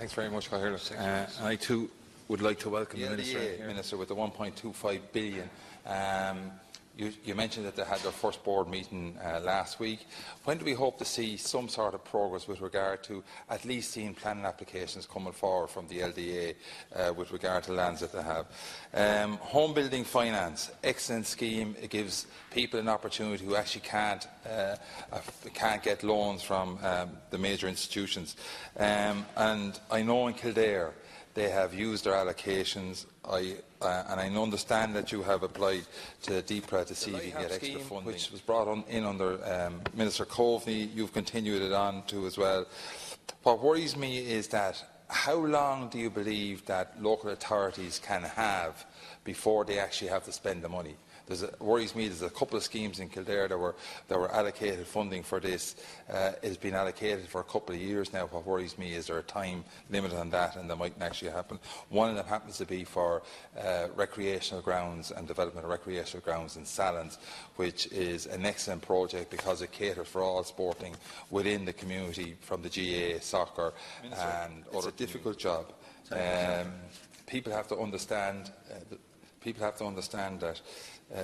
Thanks very much, Cahill. I too would like to welcome the Minister with the 1.25 billion. You mentioned that they had their first board meeting last week. When do we hope to see some sort of progress with regard to at least seeing planning applications coming forward from the LDA with regard to lands that they have? Home building finance, excellent scheme. It gives people an opportunity who actually can't get loans from the major institutions. And I know in Kildare they have used their allocations. And I understand that you have applied to DPRA to see if you can get extra funding, which was brought in under Minister Coveney. You've continued it on to as well. What worries me is that how long do you believe that local authorities can have before they actually have to spend the money? It worries me there's a couple of schemes in Kildare that were allocated funding for this. It has been allocated for a couple of years now. What worries me is there a time limit on that, and that mightn't actually happen. One of them happens to be for recreational grounds and development of recreational grounds in Salins, which is an excellent project because it caters for all sporting within the community, from the GA, soccer, and it's a difficult job. People have to understand. People have to understand that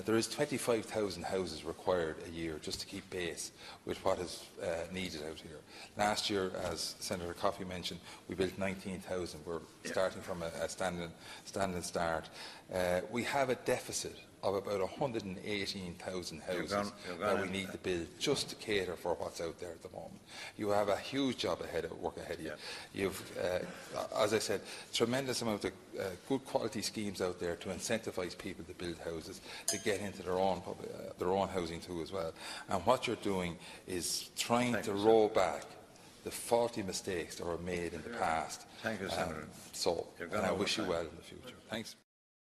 there is 25,000 houses required a year just to keep pace with what is needed out here. Last year, as Senator Coffey mentioned, we built 19,000. We're starting from a standing start. We have a deficit of about 118,000 houses that we need to build just to cater for what's out there at the moment. You have a huge job work ahead of you. You've, as I said, tremendous amount of good quality schemes out there to incentivise people to build houses, to get into their own housing too as well. And what you're doing is trying to roll back the faulty mistakes that were made in the past. Thank you, Senator. And I wish you well in the future. Thanks.